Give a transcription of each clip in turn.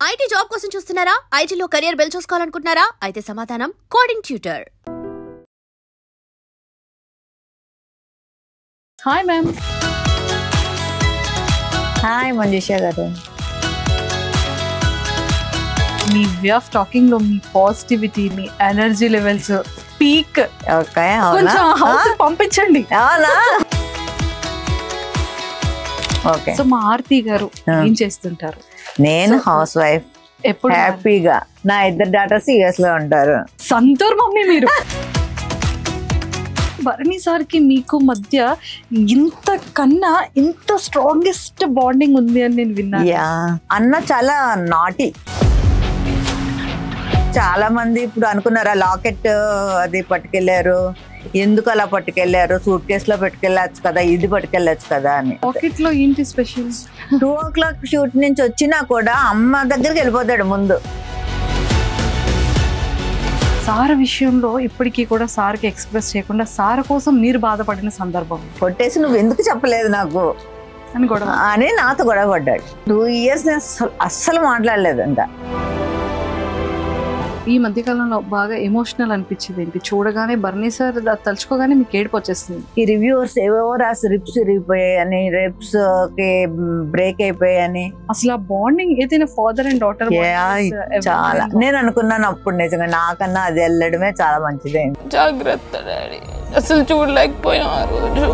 IT job కోసం చూస్తున్నారా? ఐటీలో కెరియర్ బిల్డ్ చేసుకోవాలనుకుంటున్నారా? అయితే సమాధానం coding tutor. Hi ma'am. Hi Manjusha గారు. మీ వే ఆఫ్ టాకింగ్ లో మీ పాజిటివిటీ, మీ ఎనర్జీ లెవెల్స్ పీక్. ఓకే, కొంచెం హౌస్ పంపించండి. అవునా? ఓకే. సో మా ఆర్తి గారు ఏం చేస్తుంటారు? నేను హౌస్ వైఫ్. ఎప్పుడు హ్యాపీగా నా ఇద్దరు డాటర్స్ యుఎస్ లో ఉంటారు. సంతూర్ మమ్మీ మీరు. భరణి సార్కి మీకు మధ్య ఇంత కన్నా ఇంత స్ట్రాంగెస్ట్ బాండింగ్ ఉంది అని నేను విన్నాను. యా, అన్న చాలా నాటి. చాలా మంది ఇప్పుడు అనుకున్నారా లాకెట్ అది పట్టుకెళ్లారు, ఎందుకు అలా పట్టుకెళ్లారు, సూట్ కేసు లో పెట్టుకెళ్ళచ్చు కదా, ఇది పట్టుకెళ్ళచ్చు కదా అని. పాకెట్ లో ఏంటి స్పెషల్? 2 o'clock షూట్ నుంచి వచ్చినా కూడా అమ్మ దగ్గరికి వెళ్ళిపోతాడు ముందు. సార్ విషయంలో ఇప్పటికీ కూడా సార్కి ఎక్స్ప్రెస్ చేయకుండా సార్ కోసం మీరు బాధపడిన సందర్భం? కొట్టేసి నువ్వు ఎందుకు చెప్పలేదు నాకు అని గొడవ అని నాతో గొడవ పడ్డాడు. 2 years నేను అస్సలు మాట్లాడలేదు. ఇంకా ఈ మధ్యకాలంలో బాగా ఎమోషనల్ అనిపించింది ఏంటి? చూడగానే భరణి సార్ తలుచుకోగానే మీకు ఏడుపు వచ్చేస్తుంది. ఈ రివ్యూవర్స్ ఏవేవో రాసి రిప్స్ ఇరిగిపోయాయని, రిప్స్ కి బ్రేక్ అయిపోయాయని. అసలు ఆ బాండింగ్ ఏదైనా ఫాదర్ అండ్ డాటర్ చాలా నేను అనుకున్నాను అప్పుడు. నిజంగా నాకన్నా అది వెళ్ళడమే చాలా మంచిది. జాగ్రత్త డాడీ, అసలు చూడలేకపోయినా ఆ రోజు.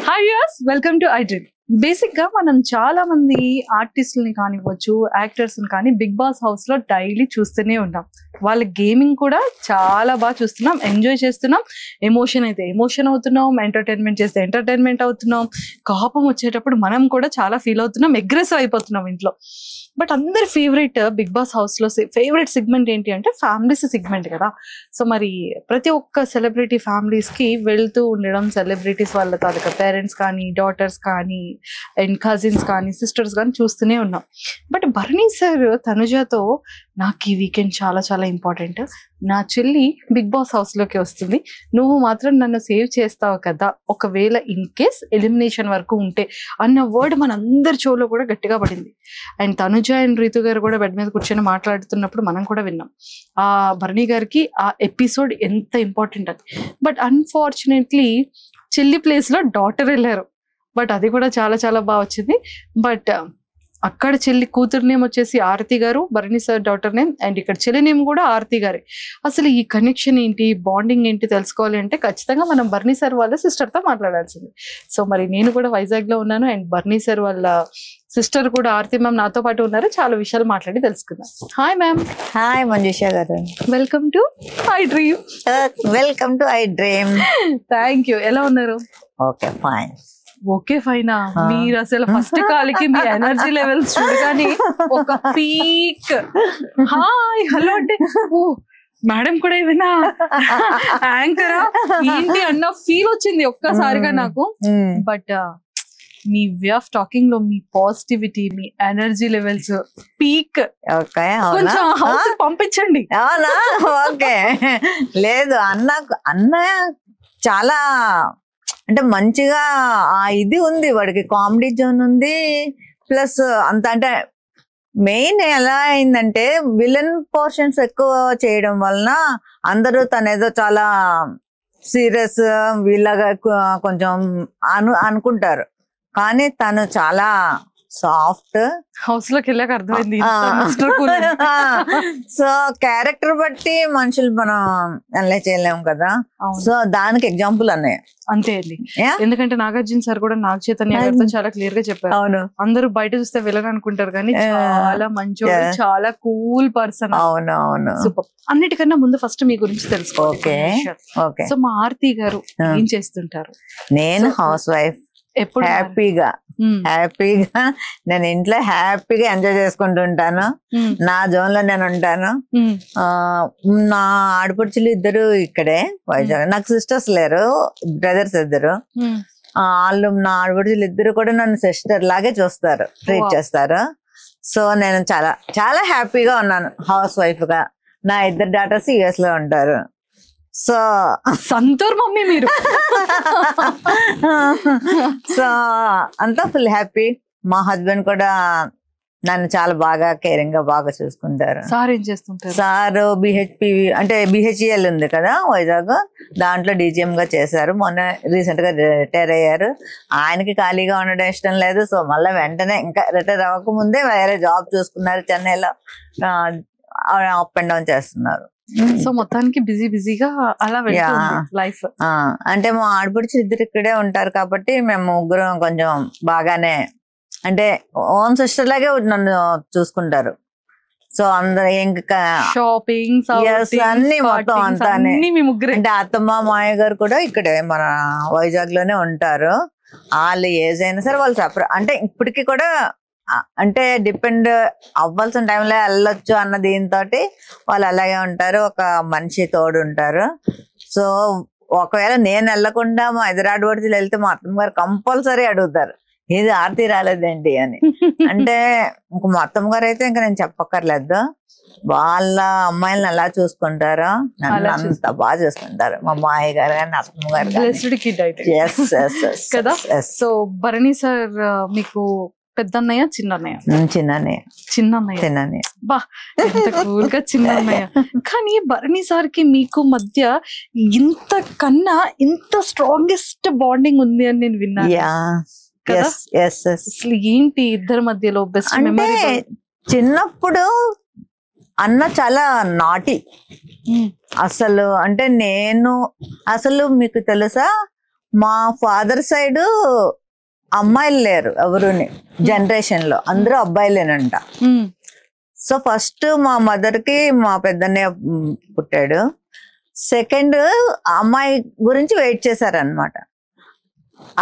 Hi viewers, welcome to I dream. Basic గా మనం చాలా మంది ఆర్టిస్టులని కానివ్వచ్చు, యాక్టర్స్ కానీ బిగ్ బాస్ హౌస్ లో డైలీ చూస్తూనే ఉంటాం. వాళ్ళ గేమింగ్ కూడా చాలా బాగా చూస్తున్నాం, ఎంజాయ్ చేస్తున్నాం. ఎమోషన్ అయితే ఎమోషన్ అవుతున్నాం, ఎంటర్టైన్మెంట్ చేస్తే ఎంటర్టైన్మెంట్ అవుతున్నాం. కోపం వచ్చేటప్పుడు మనం కూడా చాలా ఫీల్ అవుతున్నాం, అగ్రెసివ్ అయిపోతున్నాం ఇంట్లో. బట్ అందరి ఫేవరెట్ బిగ్ బాస్ హౌస్ లో ఫేవరెట్ సెగ్మెంట్ ఏంటి అంటే ఫ్యామిలీస్ సెగ్మెంట్ కదా. సో మరి ప్రతి ఒక్క సెలబ్రిటీ ఫ్యామిలీస్ కి వెళ్తూ ఉండడం, సెలబ్రిటీస్ వాళ్ళ తాలూకా పేరెంట్స్ కానీ, డాటర్స్ కానీ, అండ్ కజిన్స్ కానీ, సిస్టర్స్ కానీ చూస్తూనే ఉన్నాం. బట్ భరణి సార్ తనుజాతో నాకు ఈ వీకెండ్ చాలా చాలా ఇంపార్టెంట్, నా చెల్లి బిగ్ బాస్ హౌస్ లోకి వస్తుంది, నువ్వు మాత్రం నన్ను సేవ్ చేస్తావు కదా ఒకవేళ ఇన్ కేస్ ఎలిమినేషన్ వరకు ఉంటే అన్న వర్డ్ మన అందరి షోలో కూడా గట్టిగా పడింది. అండ్ తనుజ అండ్ రీతు గారు కూడా బెడ్ మీద కూర్చొని మాట్లాడుతున్నప్పుడు మనం కూడా విన్నాం ఆ భరణి గారికి ఆ ఎపిసోడ్ ఎంత ఇంపార్టెంట్ అని. బట్ అన్ఫార్చునేట్లీ చెల్లి ప్లేస్ లో డాటర్ వెళ్ళారు. బట్ అది కూడా చాలా చాలా బాగా వచ్చింది. బట్ అక్కడ చెల్లి కూతురు నేమ్ వచ్చేసి ఆరతి గారు, Bharani sir daughter name, and ఇక్కడ చెల్లి నేమ్ కూడా ఆరతి గారే. అసలు ఈ కనెక్షన్ ఏంటి, బాండింగ్ ఏంటి తెలుసుకోవాలి అంటే ఖచ్చితంగా మనం భరణి సార్ వాళ్ళ సిస్టర్ తో మాట్లాడాల్సింది. సో మరి నేను కూడా వైజాగ్ లో ఉన్నాను, అండ్ భరణి సార్ వాళ్ళ సిస్టర్ కూడా ఆరతి మ్యామ్ నాతో పాటు ఉన్నారు. చాలా విషయాలు మాట్లాడి తెలుసుకుందాం. Hi ma'am. హాయ్ మంజుషా గారు. Welcome to I dream. Welcome to I dream. Thank you. ఎలా ఉన్నారు? Okay fine. ఓకే ఫైనా? మీరు అసలు ఫస్ట్ కాలికి మీ ఎనర్జీ లెవెల్స్ చూడగానే ఒక పీక్. హాయ్ హలో అంటే ఓ మేడం కూడా ఏమైనా యాంకరా ఏంటి అన్న ఫీల్ వచ్చింది ఒక్కసారిగా నాకు. But me way of talking లో మీ పాజిటివిటీ, మీ ఎనర్జీ లెవెల్స్ పీక్. ఓకే, కొంచెం హౌస్ పంపించండి. అవునా? ఓకే. లేదు, అన్న చాలా అంటే మంచిగా ఇది ఉంది, వాడికి కామెడీ జోన్ ఉంది. ప్లస్ అంత అంటే మెయిన్ ఎలా అయిందంటే విలన్ పోర్షన్స్ ఎక్కువ చేయడం వలన అందరూ తనేదో చాలా సీరియస్ వీళ్ళగా కొంచెం అనుకుంటారు. కానీ తను చాలా సాఫ్ట్. హౌస్ లోకి వెళ్ళాక అర్థమైంది. సో క్యారెక్టర్ బట్టి మనుషులు మనం అనలైజ్ చేయలేము కదా. సో దానికి ఎగ్జాంపుల్ అన్నయ్య. అంతే అండి. ఎందుకంటే నాగార్జున సార్ కూడా నాగ చైతన్య గారితో చాలా క్లియర్ గా చెప్పారు. అవును, అందరూ బయట చూస్తే విలన్ అనుకుంటారు కానీ చాలా మంచోడు, చాలా కూల్ పర్సన్. అవును అవును. సూపర్. అన్నిటికన్నా ముందు ఫస్ట్ మీ గురించి తెలుసుకోవాలి. ఓకే. సో మా ఆర్తి గారు ఏం చేస్తుంటారు? నేను హౌస్ వైఫ్. ఎప్పుడు హ్యాపీగా నేను ఇంట్లో హ్యాపీగా ఎంజాయ్ చేసుకుంటూ ఉంటాను. నా జోన్ లో నేను ఉంటాను. నా ఆడపడుచులు ఇద్దరు ఇక్కడే వైజాగ్. నాకు సిస్టర్స్ లేరు, బ్రదర్స్ ఇద్దరు. వాళ్ళు నా ఆడపడుచులు ఇద్దరు కూడా నన్ను సిస్టర్ లాగే చూస్తారు, ట్రీట్ చేస్తారు. సో నేను చాలా చాలా హ్యాపీగా ఉన్నాను హౌస్ వైఫ్ గా. నా ఇద్దరు డాటర్స్ యుఎస్ లో ఉంటారు. సో సంతూర్ మమ్మీ మీరు. సో అంతా ఫుల్ హ్యాపీ. మా హస్బెండ్ కూడా నన్ను చాలా బాగా కేరింగ్ గా బాగా చూసుకుంటారు. సార్ ఏం చేస్తుంటారు? సార్ అంటే BHEL ఉంది కదా వైజాగ్, దాంట్లో DGM గా చేశారు. మొన్న రీసెంట్ గా రిటైర్ అయ్యారు. ఆయనకి ఖాళీగా ఉండడం ఇష్టం లేదు. సో మళ్ళీ వెంటనే ఇంకా రిటైర్ అవ్వక ముందే వేరే జాబ్ చూసుకున్నారు చెన్నైలో. అప్ అండ్ డౌన్ చేస్తున్నారు. సో మొత్తానికి బిజీగా అలా లైఫ్. అంటే మా ఆడపడుచు ఇద్దరు ఇక్కడే ఉంటారు కాబట్టి మేము ముగ్గురం కొంచెం బాగానే, అంటే ఓన్ సిస్టర్ లాగే నన్ను చూసుకుంటారు. సో అందరూ ఇంకా షాపింగ్ అన్ని మొత్తం అంతానే. అంటే అత్తమ్మ మాయ గారు కూడా ఇక్కడే మన వైజాగ్ లోనే ఉంటారు. వాళ్ళు ఏజ్ అయినా సరే వాళ్ళు సపరేట్, అంటే ఇప్పటికి కూడా అంటే డిపెండ్ అవ్వాల్సిన టైంలో వెళ్ళొచ్చు అన్న దీంతో వాళ్ళు అలాగే ఉంటారు. ఒక మనిషి తోడు ఉంటారు. సో ఒకవేళ నేను వెళ్ళకుండా మా ఎదురాడబడితే వెళ్తే మా అత్తమ్మ గారు కంపల్సరీ అడుగుతారు, ఏది ఆర్తి రాలేదేంటి అని. అంటే ఇంక మా అత్తమ్మ గారు అయితే ఇంకా నేను చెప్పక్కర్లేదు. వాళ్ళ అమ్మాయిలను ఎలా చూసుకుంటారో నన్ను అంత బాగా చూసుకుంటారు. మా మాయ గారు కానీ అత్తమ్మ గారు కదా. సో భరణి సార్ మీకు పెద్దన్నయ్య చిన్నన్నయ్య బా ఎంత కూల్ గా చిన్నన్నయ్య. కానీ భరణి సార్ కి మీకు మధ్య ఇంత కన్నా ఇంత స్ట్రాంగెస్ట్ బాండింగ్ ఉంది అని నేను విన్నాను. అసలు ఏంటి ఇద్దరి మధ్యలో బెస్ట్ మెమరీ? చిన్నప్పుడు అన్న చాలా నాటి అసలు. అంటే నేను అసలు మీకు తెలుసా, మా ఫాదర్ సైడ్ అమ్మాయిలు లేరు ఎవరుని, జనరేషన్ లో అందరూ అబ్బాయిలేనంట. సో ఫస్ట్ మా మదర్ కి మా పెద్దన్నయ్య పుట్టాడు. సెకండ్ అమ్మాయి గురించి వెయిట్ చేశారనమాట.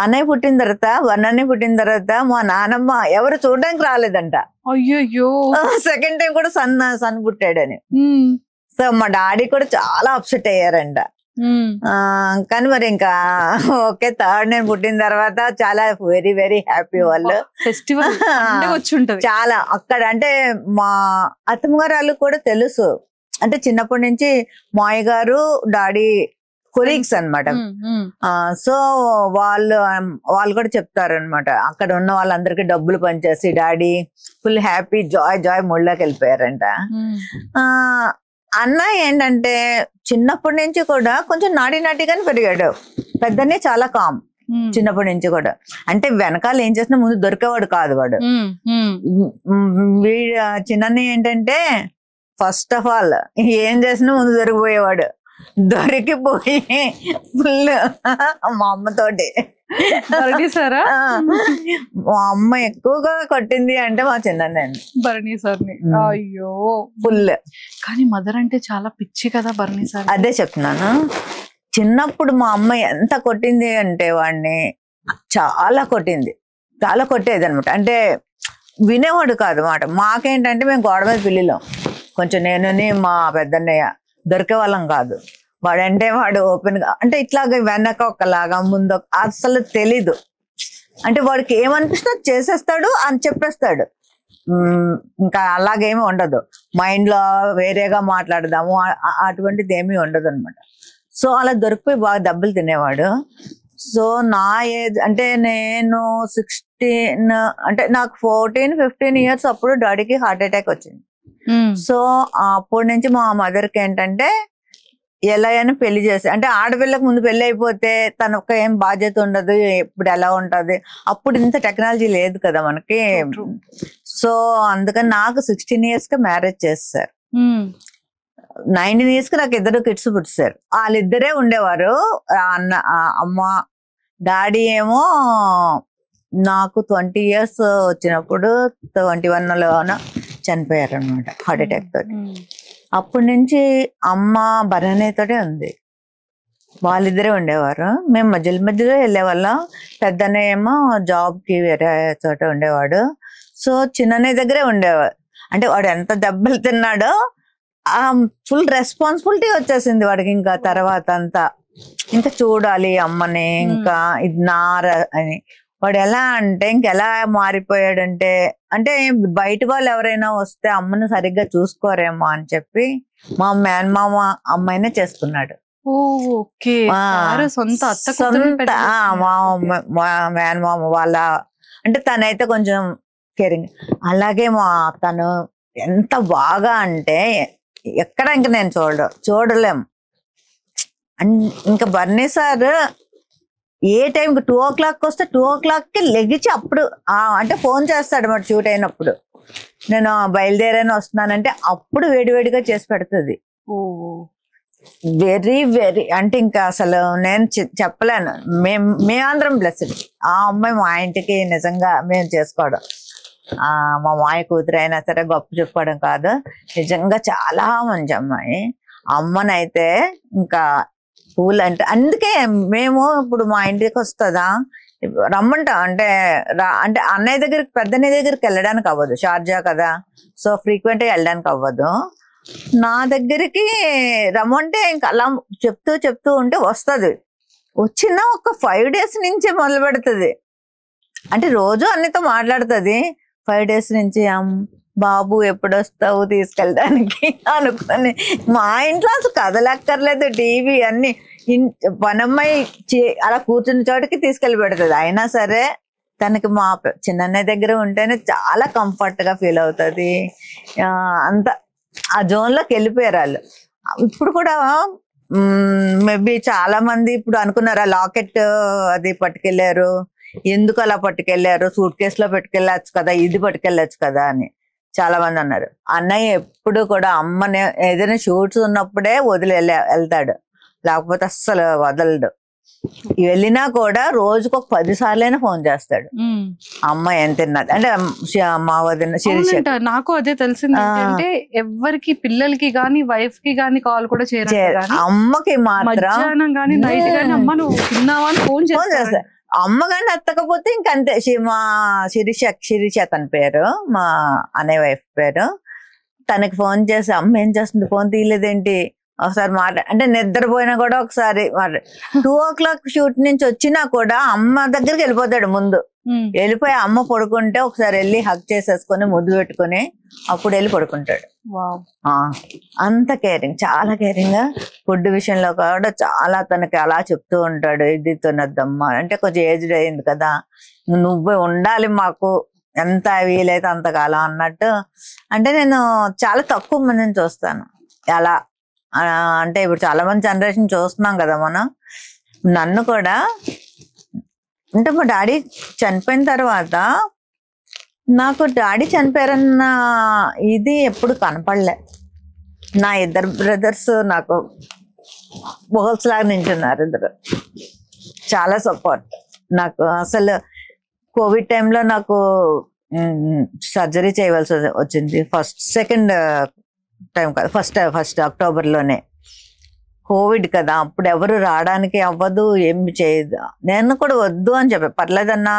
అన్నయ్య పుట్టిన తర్వాత వన్నయ్య పుట్టిన తర్వాత మా నానమ్మ ఎవరు చూడడానికి రాలేదంట. అయ్యో సెకండ్ టైం కూడా సన్ పుట్టాడని. సో మా డాడీ కూడా చాలా అప్సెట్ అయ్యారంట. కానీ మరి ఇంకా ఓకే, థర్డ్ నేను పుట్టిన తర్వాత చాలా వెరీ వెరీ హ్యాపీ. వాళ్ళు ఫెస్టివల్ చాలా అక్కడ. అంటే మా అత్తమ్మ గారు వాళ్ళు కూడా తెలుసు, అంటే చిన్నప్పటి నుంచి మాయ గారు డాడీ కొలీగ్స్ అనమాట. సో వాళ్ళు కూడా చెప్తారు అనమాట, అక్కడ ఉన్న వాళ్ళందరికీ డబ్బులు పనిచేసి డాడీ ఫుల్ హ్యాపీ జాయ్ మూడ్లోకి వెళ్ళిపోయారంట. అన్న ఏంటంటే చిన్నప్పటి నుంచి కూడా కొంచెం నాటిగానే పెరిగాడు. పెద్దనే చాలా కామ్ చిన్నప్పటి నుంచి కూడా. అంటే వెనకాల ఏం చేసినా ముందు దొరికేవాడు కాదు వాడు. చిన్న ఏంటంటే ఫస్ట్ ఆఫ్ ఆల్ ఏం చేసినా ముందు దొరికిపోయేవాడు. దొరికిపోయి ఫుల్ మా అమ్మతోటి. సారా మా అమ్మ ఎక్కువగా కొట్టింది అంటే మా చిన్నండి భరణి సార్ ని. అయ్యో ఫుల్. కానీ మదర్ అంటే చాలా పిచ్చి కదా భరణి సార్. అదే చెప్తున్నాను, చిన్నప్పుడు మా అమ్మ ఎంత కొట్టింది అంటే వాడిని చాలా కొట్టేది అనమాట. అంటే వినేవాడు కాదు మాట. మాకేంటంటే మేము గోడ మీద పిల్లిలో కొంచెం నేనుని మా పెద్దన్నయ్య దొరికే వాళ్ళం కాదు. వాడంటే వాడు ఓపెన్ గా, అంటే ఇట్లాగా వెనక ఒకలాగా ముందు అసలు తెలీదు. అంటే వాడికి ఏమనిపిస్తే చేసేస్తాడు అని చెప్పేస్తాడు. ఇంకా అలాగేమీ ఉండదు. మైండ్ లో వేరేగా మాట్లాడదాము అటువంటిది ఏమీ ఉండదు అనమాట. సో అలా దొరికిపోయి బాగా దెబ్బలు తినేవాడు. సో నా ఏజ్ అంటే నేను 16, అంటే నాకు 14-15 years అప్పుడు డాడీకి హార్ట్ అటాక్ వచ్చింది. సో అప్పటి నుంచి మా మదర్కి ఏంటంటే ఎలా అయినా పెళ్లి చేసి, అంటే ఆడపిల్లకు ముందు పెళ్లి అయిపోతే తనొక్క ఏం బాధ్యత ఉండదు, ఇప్పుడు ఎలా ఉంటది. అప్పుడు ఇంత టెక్నాలజీ లేదు కదా మనకి. సో అందుకని నాకు 16 years కి మ్యారేజ్ చేస్తారు. 19 years కి నాకు 2 kids పుట్టారు. వాళ్ళిద్దరే ఉండేవారు. అమ్మ డాడీ ఏమో నాకు 20 years వచ్చినప్పుడు 21 చనిపోయారు అనమాట హార్ట్ అటాక్ తోటి. అప్పటి నుంచి అమ్మ భరణితోటే ఉంది. వాళ్ళిద్దరే ఉండేవారు. మేము మధ్యలో వెళ్ళేవాళ్ళం. పెద్దనే ఏమో జాబ్ కి వేరే చోట ఉండేవాడు. సో చిన్ననే దగ్గరే ఉండేవాడు. అంటే వాడు ఎంత దెబ్బలు తిన్నాడో ఆ ఫుల్ రెస్పాన్సిబిలిటీ వచ్చేసింది వాడికి. ఇంకా తర్వాత అంతా ఇంకా చూడాలి అమ్మని, ఇంకా ఇది నార అని. వాడు ఎలా అంటే ఇంకెలా మారిపోయాడంటే, అంటే బయట వాళ్ళు ఎవరైనా వస్తే అమ్మను సరిగ్గా చూసుకోరేమో అని చెప్పి మా మేనమామ అమ్మాయినే చేసుకున్నాడు. ఓకే. ఆ, సొంత అత్త సొంత కూతురుని పెళ్లి మా మేనమామ వాళ్ళ, అంటే తనైతే కొంచెం కేరింగ్. అలాగే తను ఎంత బాగా అంటే ఎక్కడ ఇంకా నేను చూడలేం. ఇంకా బర్నీ సార్ ఏ టైంకి 2 o'clock వస్తే 2 o'clockకి లెగిచి అప్పుడు అంటే ఫోన్ చేస్తాడు మరి షూట్ అయినప్పుడు, నేను బయలుదేరాను వస్తున్నానంటే అప్పుడు వేడివేడిగా చేసి పెడుతుంది. వెరీ వెరీ అంటే ఇంకా అసలు నేను చెప్పలేను. మేమందరం బ్లెస్డ్. ఆ అమ్మాయి మా ఇంటికి నిజంగా మేము చేసుకోవడం, మా మాయ కూతురు అయినా సరే గొప్ప చెప్పుకోవడం కాదు, నిజంగా చాలా మంచి అమ్మాయి. అమ్మనైతే ఇంకా పూలు అంటే, అందుకే మేము ఇప్పుడు మా ఇంటికి వస్తుందా రమ్మంటాం. అంటే అంటే అన్నయ్య దగ్గరికి, పెద్దన్నయ్య దగ్గరికి వెళ్ళడానికి అవ్వదు, షార్జా కదా, సో ఫ్రీక్వెంట్ గా వెళ్ళడానికి అవ్వదు. నా దగ్గరికి రమ్మంటే ఇంకా అలా చెప్తూ ఉంటే వస్తుంది. వచ్చిన ఒక 5 days నుంచే మొదలు పెడుతుంది. అంటే రోజు అన్నితో మాట్లాడుతుంది. 5 days నుంచి బాబు ఎప్పుడు వస్తావు తీసుకెళ్ళడానికి అనుకుని, మా ఇంట్లో అసలు కదలక్కర్లేదు, టీవీ అన్ని పనమ్మాయి అలా కూర్చున్న చోటికి తీసుకెళ్ళి పెడుతుంది. అయినా సరే తనకి మా చిన్నన్నయ్య దగ్గర ఉంటేనే చాలా కంఫర్ట్ గా ఫీల్ అవుతుంది. అంత ఆ జోన్ లోకి వెళ్ళిపోయారు వాళ్ళు. ఇప్పుడు కూడా మేబీ చాలా మంది ఇప్పుడు అనుకున్నారు ఆ లాకెట్ అది పట్టుకెళ్లారు, ఎందుకు అలా పట్టుకెళ్లారు, సూట్ కేసులో పెట్టుకెళ్ళచ్చు కదా, ఇది పట్టుకెళ్ళచ్చు కదా అని చాలా మంది అన్నారు. అన్నయ్య ఎప్పుడు కూడా అమ్మని ఏదైనా షూట్స్ ఉన్నప్పుడే వదిలి వెళ్తాడు, లేకపోతే అస్సలు వదలడు. వెళ్ళినా కూడా రోజుకు ఒక 10 సార్లైనా ఫోన్ చేస్తాడు, అమ్మ ఏం తిన్నది అంటే మా వదిన శిరీష. నాకు అదే తెలిసింది అంటే ఎవరికి పిల్లలకి గానీ వైఫ్ కి గానీ కాల్ కూడా చేయరు, అమ్మకి మాత్రం మధ్యాహ్నం గానీ నైట్ గానీ అమ్మ నువ్వు తిన్నావా అని ఫోన్ చేస్తా. అమ్మ గాని ఎత్తకపోతే ఇంకంతే. మా శిరీష తన పేరు, మా అన్నయ్య వైఫ్ పేరు. తనకి ఫోన్ చేసి అమ్మ ఏం చేస్తుంది, ఫోన్ తీయలేదేంటి, ఒకసారి అంటే నిద్రపోయినా కూడా ఒకసారి 2 o'clock షూట్ నుంచి వచ్చినా కూడా అమ్మ దగ్గరికి వెళ్ళిపోతాడు. ముందు వెళ్ళిపోయి అమ్మ పడుకుంటే ఒకసారి వెళ్ళి హగ్ చేసేసుకొని ముద్దు పెట్టుకుని అప్పుడు వెళ్ళి పడుకుంటాడు. అంత కేరింగ్, చాలా కేరింగ్ గా. ఫుడ్ విషయంలో కూడా చాలా తనకి అలా చెప్తూ ఉంటాడు, ఇది తినొద్దమ్మా అంటే కొంచెం ఏజ్డ్ అయింది కదా, నువ్వే ఉండాలి మాకు ఎంత వీలైతే అంతకాలం అన్నట్టు. అంటే నేను చాలా తక్కువ మందిని చూస్తాను అలా. అంటే ఇప్పుడు చాలా మంది జనరేషన్ చూస్తున్నాం కదా మనం. నన్ను కూడా అంటే మా డాడీ చనిపోయిన తర్వాత నాకు డాడీ చనిపోయారన్న ఇది ఎప్పుడు కనపడలే. నా 2 brothers నాకు బోల్స్ లాగా నించున్నారు, 2. చాలా సపోర్ట్ నాకు. అసలు కోవిడ్ టైంలో నాకు సర్జరీ చేయవలసి వచ్చింది. సెకండ్ టైం కాదు, ఫస్ట్ అక్టోబర్లోనే. కోవిడ్ కదా, అప్పుడు ఎవరు రావడానికి అవ్వదు, ఏమి చేయదు. నేను కూడా వద్దు అని చెప్పా, పర్లేదన్నా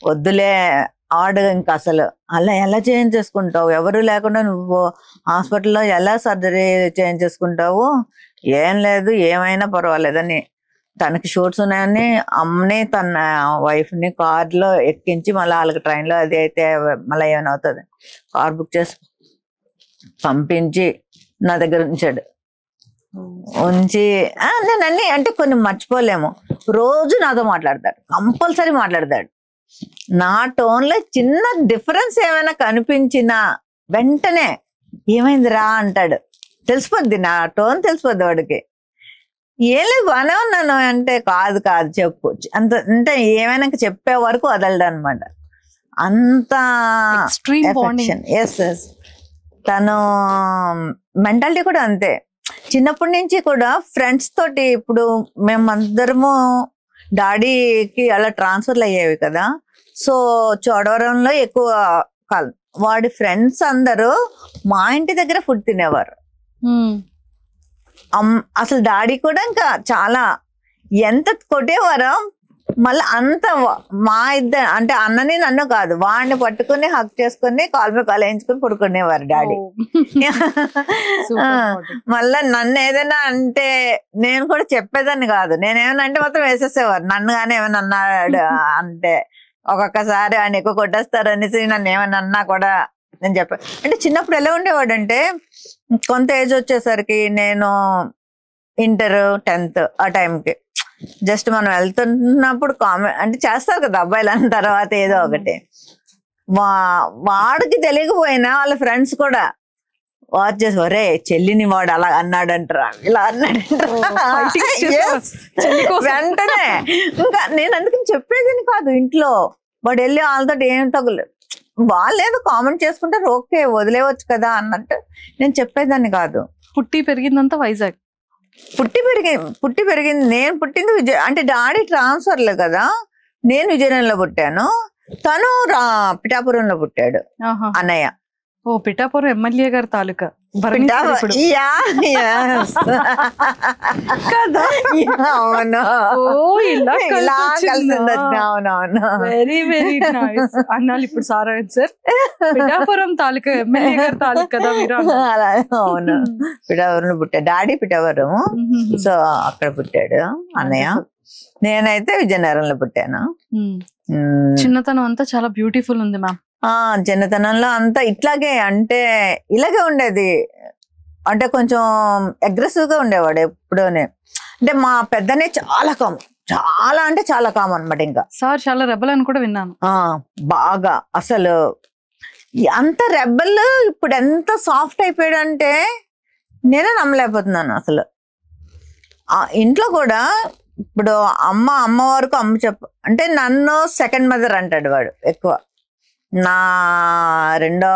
వద్దులే ఆడు, ఇంకా అసలు అలా ఎలా చేయించేసుకుంటావు, ఎవరు లేకుండా నువ్వు హాస్పిటల్లో ఎలా సర్జరీ చేయించేసుకుంటావు, ఏం లేదు ఏమైనా పర్వాలేదని. తనకి షూట్స్ ఉన్నాయని అమ్మని తన వైఫ్ని కార్లో ఎక్కించి మళ్ళీ వాళ్ళకి ట్రైన్లో అది అయితే మళ్ళీ ఏమైనా అవుతుంది, కార్ బుక్ చేసి పంపించి నా దగ్గర ఉంచి నేను అన్ని అంటే కొన్ని మర్చిపోలేము. రోజు నాతో మాట్లాడతాడు, కంపల్సరీ మాట్లాడతాడు. నా టోన్లో చిన్న డిఫరెన్స్ ఏమైనా కనిపించినా వెంటనే ఏమైంది రా అంటాడు. తెలిసిపోద్ది, నా టోన్ తెలిసిపోద్ది వాడికి. ఏం లేదు బాగానే ఉన్నాను అంటే కాదు చెప్పు అంత, అంటే ఏమైనా చెప్పే వరకు వదలడు అనమాట. అంత ఎఫెక్షన్. ఎస్. తను మెంటాలిటీ కూడా అంతే. చిన్నప్పటి నుంచి కూడా ఫ్రెండ్స్ తోటి, ఇప్పుడు మేమందరము డాడీకి అలా ట్రాన్స్ఫర్లు అయ్యేవి కదా, సో చోడవరంలో ఎక్కువ కాలం. వాడి ఫ్రెండ్స్ అందరూ మా ఇంటి దగ్గర ఫుడ్ తినేవారు. అసలు డాడీ కూడా ఇంకా చాలా ఎంత కొట్టేవారో, మళ్ళీ అంత మా ఇద్దరు అంటే అన్నని నన్ను కాదు, వాడిని పట్టుకుని హక్ చేసుకుని కాల్ మీద కాల్ వేయించుకుని పడుకునేవారు డాడీ. మళ్ళా నన్ను ఏదైనా అంటే నేను కూడా చెప్పేదాన్ని కాదు, నేనేమన్నా అంటే మొత్తం వేసేసేవారు. నన్ను కానీ ఏమైనా అన్నాడు అంటే ఒక్కొక్కసారి ఆయన ఎక్కువ కొట్టేస్తారు అనేసి నన్ను ఏమైనా అన్నా కూడా నేను చెప్పాను. అంటే చిన్నప్పుడు ఎలా ఉండేవాడు అంటే కొంత ఏజ్ వచ్చేసరికి నేను ఇంటర్ 10th ఆ టైంకి జస్ట్ మనం వెళ్తున్నప్పుడు కామెంట్ అంటే చేస్తారు కదా అబ్బాయిలు అన్న తర్వాత ఏదో ఒకటి వాడికి తెలియకపోయినా వాళ్ళ ఫ్రెండ్స్ కూడా వాచ్ చేసి ఒరే చెల్లిని వాడు అలా అన్నాడంటారా ఇలా అన్నాడంటారా వెంటనే ఇంకా నేను అందుకని చెప్పేదని కాదు ఇంట్లో వాడు వెళ్ళి వాళ్ళతో ఏం తగులేదు వాళ్ళు ఏదో కామెంట్ చేసుకుంటారు ఓకే వదిలేవచ్చు కదా అన్నట్టు నేను చెప్పేదాన్ని కాదు. పుట్టి పెరిగిందంతా వైజాగ్. పుట్టి పెరిగింది నేను పుట్టింది అంటే డాడీ ట్రాన్స్ఫర్లే కదా. నేను విజయనగరంలో పుట్టాను, తను పిఠాపురంలో పుట్టాడు అన్నయ్య. ఓ పిఠాపురం ఎమ్మెల్యే గారి తాలూకా వెరీ వెరీ నైస్ అన్నాళ్ళు. ఇప్పుడు సారా సార్ పిఠాపురం తాలూకా ఎమ్మెల్యే గారి తాలూకా కదా మీరు? అవును, పిఠాపురంలో పుట్టాడు డాడీ, పిఠాపురం. సో అక్కడ పుట్టాడు అన్నయ్య. నేనైతే విజయనగరంలో పుట్టాను. చిన్నతనం అంతా చాలా బ్యూటిఫుల్ ఉంది మ్యామ్. చిన్నతనంలో అంతా ఇట్లాగే అంటే ఇలాగే ఉండేది. అంటే కొంచెం అగ్రెసివ్ గా ఉండేవాడు ఎప్పుడోనే. అంటే మా పెద్దనే చాలా కామన్, చాలా అంటే చాలా కామన్ అనమాట. ఇంకా సార్ చాలా రెబల్ అని కూడా విన్నాను. బాగా అసలు అంత రెబల్ ఇప్పుడు ఎంత సాఫ్ట్ అయిపోయాడు అంటే నేనే నమ్మలేకపోతున్నాను అసలు. ఇంట్లో కూడా ఇప్పుడు అమ్మ వరకు అంటే నన్ను సెకండ్ మదర్ అంటాడు వాడు ఎక్కువ. నా రెండో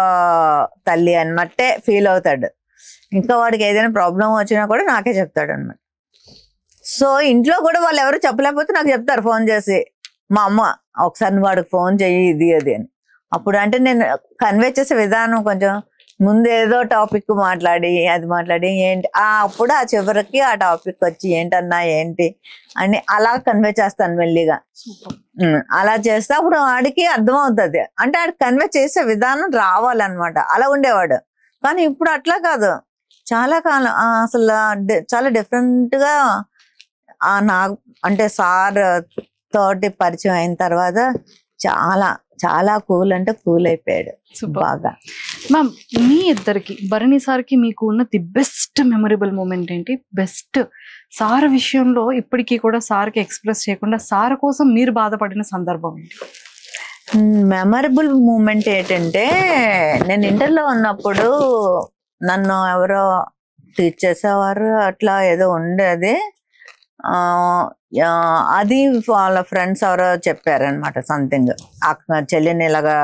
తల్లి అన్నట్టే ఫీల్ అవుతాడు. ఇంకా వాడికి ఏదైనా ప్రాబ్లం వచ్చినా కూడా నాకే చెప్తాడు అనమాట. సో ఇంట్లో కూడా వాళ్ళు ఎవరు చెప్పలేకపోతే నాకు చెప్తారు ఫోన్ చేసి, మా అమ్మ ఒకసారి వాడికి ఫోన్ చెయ్యి ఇది అది అని. అప్పుడు అంటే నేను కన్వే చేసే విధానం కొంచెం ముందు ఏదో టాపిక్ మాట్లాడి ఏంటి అప్పుడు ఆ చివరికి ఆ టాపిక్ వచ్చి ఏంటన్నా ఏంటి అని అలా కన్వే చేస్తాను మెల్లిగా. అలా చేస్తే అప్పుడు వాడికి అర్థం అవుతుంది. అంటే ఆడికి కన్వే చేసే విధానం రావాలన్నమాట. అలా ఉండేవాడు. కానీ ఇప్పుడు అట్లా కాదు. చాలా కాలం అసలు చాలా డిఫరెంట్ గా నాకు అంటే సార్ తోటి పరిచయం అయిన తర్వాత చాలా చాలా కూల్ అంటే కూల్ అయిపోయాడు బాగా. మ్యామ్ మీ ఇద్దరికి భరణి సార్కి మీకు ఉన్న ది బెస్ట్ మెమరబుల్ మూమెంట్ ఏంటి? బెస్ట్ సార్ విషయంలో ఇప్పటికీ కూడా సార్కి ఎక్స్ప్రెస్ చేయకుండా సార్ కోసం మీరు బాధపడిన సందర్భం ఏంటి? మెమరబుల్ మూమెంట్ ఏంటంటే నేను ఇంటర్లో ఉన్నప్పుడు నన్ను ఎవరో టీచ్ చేసేవారు అట్లా ఏదో ఉండేది. అది వాళ్ళ ఫ్రెండ్స్ ఎవరో చెప్పారనమాట సంథింగ్, చెల్లిని ఇలాగా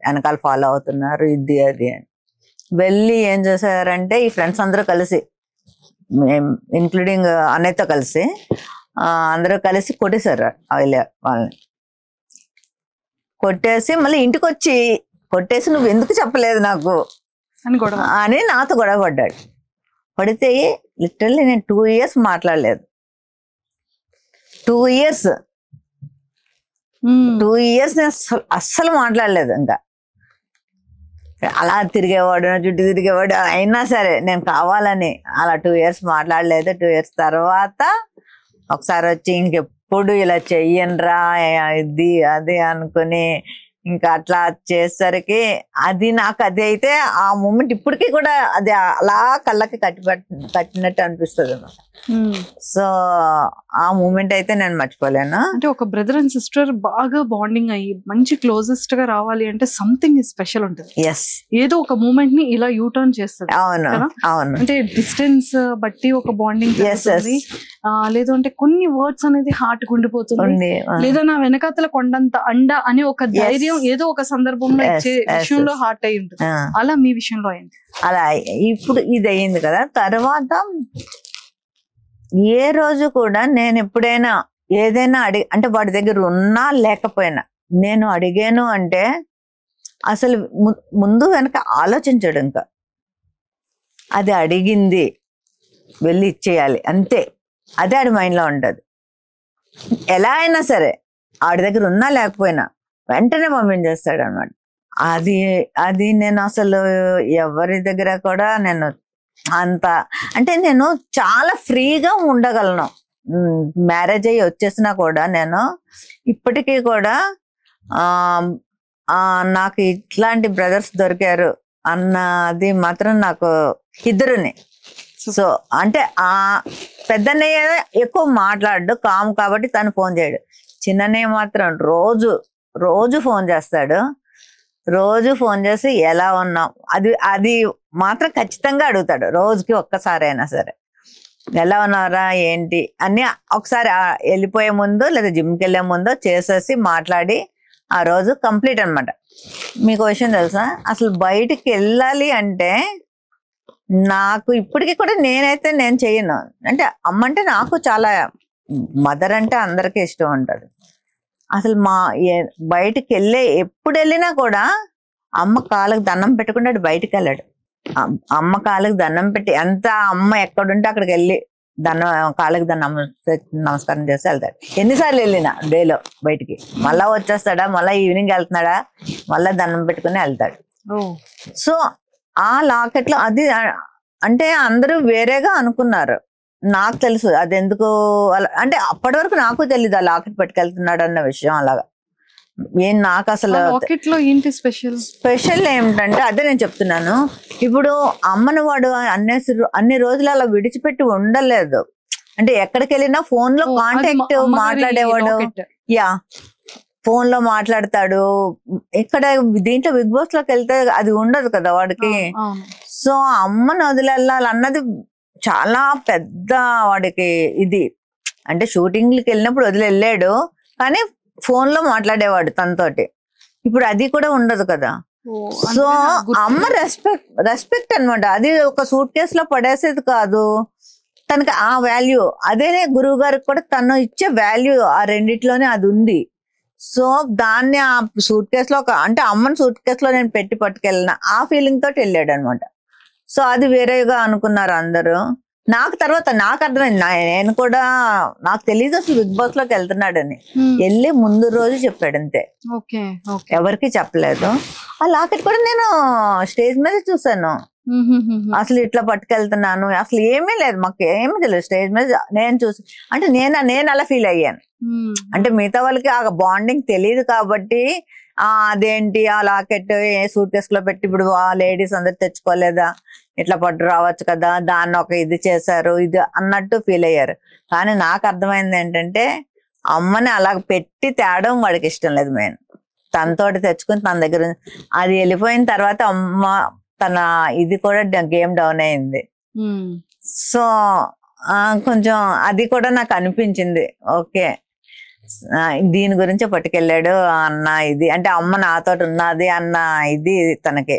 వెనకాల ఫాలో అవుతున్నారు ఇది అది అని. వెళ్ళి ఏం చేశారంటే ఈ ఫ్రెండ్స్ అందరూ కలిసి ఇంక్లూడింగ్ అన్నయ్యతో కలిసి అందరూ కలిసి కొట్టేశారు వాళ్ళని. కొట్టేసి మళ్ళీ ఇంటికి వచ్చి కొట్టేసి నువ్వు ఎందుకు చెప్పలేదు నాకు అని నాతో గొడవ పడ్డాడు. పడితే లిటరల్లీ నేను 2 years మాట్లాడలేదు. 2 years నేను అస్సలు మాట్లాడలేదు. ఇంకా అలా తిరిగేవాడు, నా చుట్టూ తిరిగేవాడు. అయినా సరే నేను కావాలని అలా 2 years మాట్లాడలేదు. 2 years తర్వాత ఒకసారి వచ్చి ఇంకెప్పుడు ఇలా చెయ్యనరా ఇది అది అనుకుని ఇంకా అట్లా చేసేసరికి అది నాకు అది అయితే ఆ మూమెంట్ ఇప్పటికీ కూడా అది అలా కళ్ళకి కట్టినట్టు అనిపిస్తుంది అన్నమాట. సో ఆ మూమెంట్ అయితే నేను మర్చిపోలేను. అంటే ఒక బ్రదర్ అండ్ సిస్టర్ బాగా బాండింగ్ అయ్యి మంచి క్లోజెస్ట్ గా రావాలి అంటే సంథింగ్ స్పెషల్ ఉంటుంది. ఎస్, ఏదో ఒక మూమెంట్ ని ఇలా యూటర్న్ చేస్తుంది. అవును అవును. అంటే డిస్టెన్స్ బట్టి ఒక బాండింగ్ లేదు అంటే కొన్ని వర్డ్స్ అనేది హార్ట్ గుండిపోతుంది. లేదా నా వెనకాతల కొండంత అండ అని ఒక ధైర్యం ఏదో ఒక సందర్భంలో ఇచ్చే విషయంలో హార్ట్ అయి ఉంటుంది. అలా మీ విషయంలో అయింది? అలా ఇప్పుడు ఇది అయింది కదా. తర్వాత ఏ రోజు కూడా నేను ఎప్పుడైనా ఏదైనా అంటే వాడి దగ్గర ఉన్నా లేకపోయినా నేను అడిగాను అంటే అసలు ముందు వెనక ఆలోచించడు. ఇంకా అది అడిగింది వెళ్ళి ఇచ్చేయాలి అంతే, అదే ఆడి మైండ్లో ఉంటుంది. ఎలా అయినా సరే ఆడి దగ్గర ఉన్నా లేకపోయినా వెంటనే పంపించేస్తాడు అన్నమాట. అది నేను అసలు ఎవరి దగ్గర కూడా నేను అంత అంటే నేను చాలా ఫ్రీగా ఉండగలను. మ్యారేజ్ అయ్యి వచ్చేసినా కూడా నేను ఇప్పటికీ కూడా నాకు ఇట్లాంటి బ్రదర్స్ దొరికారు అన్నది మాత్రం నాకు ఇద్దరుని. సో అంటే ఆ పెద్దన్నయ్య ఎక్కువ మాట్లాడు కామ్ కాబట్టి తను ఫోన్ చేయడు. చిన్నన్నయ్య మాత్రం రోజు ఫోన్ చేస్తాడు. రోజు ఫోన్ చేసి ఎలా ఉన్నాం అది మాత్రం ఖచ్చితంగా అడుగుతాడు. రోజుకి ఒక్కసారైనా సరే ఎలా ఉన్నారా ఏంటి అన్ని ఒకసారి వెళ్ళిపోయే ముందు లేదా జిమ్కి వెళ్ళే ముందు చేసేసి మాట్లాడి ఆ రోజు కంప్లీట్ అనమాట. మీకు విషయం తెలుసా, అసలు బయటికి వెళ్ళాలి అంటే నాకు ఇప్పటికీ కూడా నేను చెయ్యను. అంటే అమ్మ అంటే నాకు చాలా, మదర్ అంటే అందరికీ ఇష్టం ఉంటుంది. అసలు బయటికి ఎప్పుడు వెళ్ళినా కూడా అమ్మ కాళ్ళకి దండం పెట్టుకుంటే బయటికి వెళ్ళాడు. అమ్మ కాళ్ళకి దండం పెట్టి ఎంత అమ్మ ఎక్కడుంటే అక్కడికి వెళ్ళి కాళ్ళకి నమస్కారం చేసి వెళ్తాడు. ఎన్నిసార్లు వెళ్ళినా డేలో బయటికి, మళ్ళా వచ్చేస్తాడా, మళ్ళా ఈవినింగ్ వెళ్తున్నాడా, మళ్ళా దండం పెట్టుకుని వెళ్తాడు. సో ఆ లాకెట్లో అది అంటే అందరూ వేరేగా అనుకున్నారు. నాకు తెలుసు అది ఎందుకు అంటే అప్పటి వరకు నాకు తెలీదు ఆ లాకెట్ పట్టుకెళ్తున్నాడు అన్న విషయం. అలాగా నాకు అసలు స్పెషల్ ఏమిటంటే అదే నేను చెప్తున్నాను. ఇప్పుడు అమ్మను వాడు అన్ని రోజులు అలా విడిచిపెట్టి ఉండలేదు. అంటే ఎక్కడికి వెళ్ళినా ఫోన్ లో కాంటాక్ట్ మాట్లాడేవాడు. ఫోన్ లో మాట్లాడతాడు. ఇక్కడ దీంట్లో బిగ్ బాస్ లోకి వెళ్తే అది ఉండదు కదా వాడికి. సో అమ్మను వదిలేయాలన్నది చాలా పెద్ద వాడికి ఇది. అంటే షూటింగ్లకి వెళ్ళినప్పుడు వదిలేళ్ళాడు కానీ ఫోన్ లో మాట్లాడేవాడు తనతోటి. ఇప్పుడు అది కూడా ఉండదు కదా. సో అమ్మ రెస్పెక్ట్ అనమాట. అది ఒక సూట్ కేసు లో పడేసేది కాదు. తనకి ఆ వాల్యూ అదేనే గురువు గారికి కూడా తను ఇచ్చే వాల్యూ ఆ రెండిట్లోనే అది ఉంది. సో దాన్ని ఆ సూట్ కేసులో అంటే అమ్మని సూట్ కేసులో నేను పెట్టి పట్టుకెళ్ళిన ఆ ఫీలింగ్ తోటి వెళ్ళాడు అనమాట. సో అది వేరేగా అనుకున్నారు అందరూ. నాకు తర్వాత నాకు అర్థమైంది. నేను కూడా నాకు తెలియదు అసలు బిగ్ బాస్ లోకి వెళ్తున్నాడని. వెళ్ళి ముందు రోజు చెప్పాడు అంతే, ఎవరికి చెప్పలేదు. ఆ లాకెట్ కూడా నేను స్టేజ్ మీద చూసాను. అసలు ఇట్లా పట్టుకెళ్తున్నాను అసలు ఏమీ లేదు, మాకు ఏమీ తెలియదు. స్టేజ్ మీద నేను చూసి అంటే నేను అలా ఫీల్ అయ్యాను. అంటే మిగతా వాళ్ళకి ఆ బాండింగ్ తెలియదు కాబట్టి అదేంటి ఆ లాకెట్ ఏ సూట్ కేసులో పెట్టి ఇప్పుడు ఆ లేడీస్ అందరు తెచ్చుకోలేదా, ఇట్లా పట్టు రావచ్చు కదా, దాన్ని ఒక ఇది చేశారు ఇది అన్నట్టు ఫీల్ అయ్యారు. కానీ నాకు అర్థమైంది ఏంటంటే అమ్మని అలా పెట్టి తేడం వాడికి ఇష్టం లేదు. మెయిన్ తనతోటి తెచ్చుకుని తన దగ్గర అది వెళ్ళిపోయిన తర్వాత అమ్మ తన ఇది కూడా గేమ్ డౌన్ అయింది. సో కొంచెం అది కూడా నాకు అనిపించింది. ఓకే దీని గురించే పట్టుకెళ్ళాడు అన్న ఇది, అంటే అమ్మ నాతో ఉన్నది అన్న ఇది తనకి.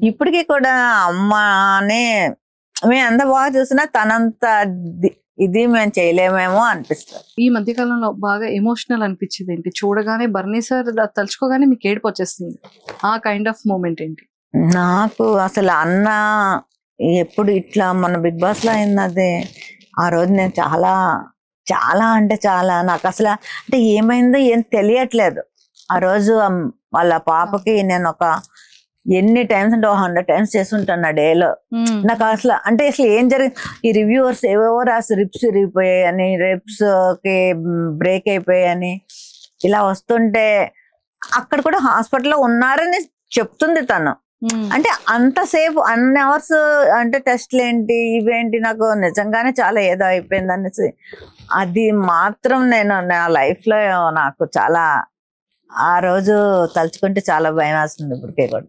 ఇప్పటికీ కూడా అమ్మని మేము ఎంత బాగా చూసినా తనంత ఇది మేము చేయలేమేమో అనిపిస్తుంది. ఈ మధ్య కాలంలో బాగా ఎమోషనల్ అనిపించింది ఏంటి? చూడగానే బర్నీ సార్ తలుచుకోగానే మీకు ఏడుపు వచ్చేస్తుంది. ఆ కైండ్ ఆఫ్ మూమెంట్ ఏంటి? నాకు అసలు అన్న ఎప్పుడు ఇట్లా మన బిగ్ బాస్ లో అయింది. ఆ రోజు నేను చాలా చాలా అంటే చాలా నాకు అసలు అంటే ఏమైందో ఏం తెలియట్లేదు. ఆ రోజు వాళ్ళ పాపకి నేను ఒక ఎన్ని టైమ్స్ అంటే 100 times చేస్తుంటాను డేలో. నాకు అసలు అంటే అసలు ఏం జరిగింది, ఈ రివ్యూవర్స్ ఏవేవో రాసి రిప్స్ ఇరిగిపోయాయని, రిప్స్ కి బ్రేక్ అయిపోయాయని ఇలా వస్తుంటే అక్కడ కూడా హాస్పిటల్లో ఉన్నారని చెప్తుంది తను. అంటే అంతసేపు అన్ని అవర్స్ అంటే టెస్ట్లు ఏంటి ఇవేంటి, నాకు నిజంగానే చాలా ఏదో అయిపోయింది అనేసి అది మాత్రం నేను నా లైఫ్ లో నాకు చాలా ఆ రోజు తలుచుకుంటే చాలా భయం వేస్తుంది ఇప్పటికే కూడా.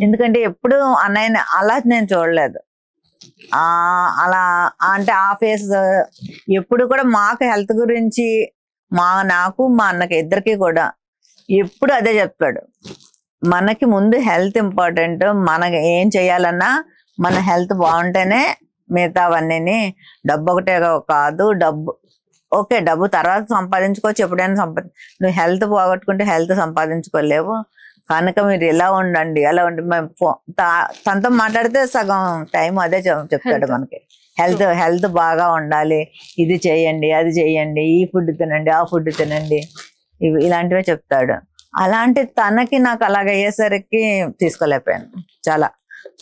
ఎందుకంటే ఎప్పుడు అన్నయ్యని అలా నేను చూడలేదు. అలా అంటే ఆ ఫేస్ ఎప్పుడు కూడా మాకు హెల్త్ గురించి నాకు మా అన్నకి ఇద్దరికి కూడా ఎప్పుడు అదే చెప్పాడు. మనకి ముందు హెల్త్ ఇంపార్టెంట్, మనకి ఏం చేయాలన్నా మన హెల్త్ బాగుంటేనే మిగతావన్నీ. డబ్బు ఒకటే కాదు, డబ్బు ఓకే డబ్బు తర్వాత సంపాదించుకోవచ్చు, ఎప్పుడైనా నువ్వు హెల్త్ పోగొట్టుకుంటే హెల్త్ సంపాదించుకోలేవు కనుక మీరు ఎలా ఉండండి అలా ఉండి. మేము తనతో మాట్లాడితే సగం టైం అదే చెప్తాడు మనకి. హెల్త్ బాగా ఉండాలి, ఇది చేయండి అది చేయండి, ఈ ఫుడ్ తినండి ఆ ఫుడ్ తినండి, ఇలాంటివే చెప్తాడు. అలాంటి తనకి నాకు అలాగయ్యేసరికి తీసుకోలేకపోయాను. చాలా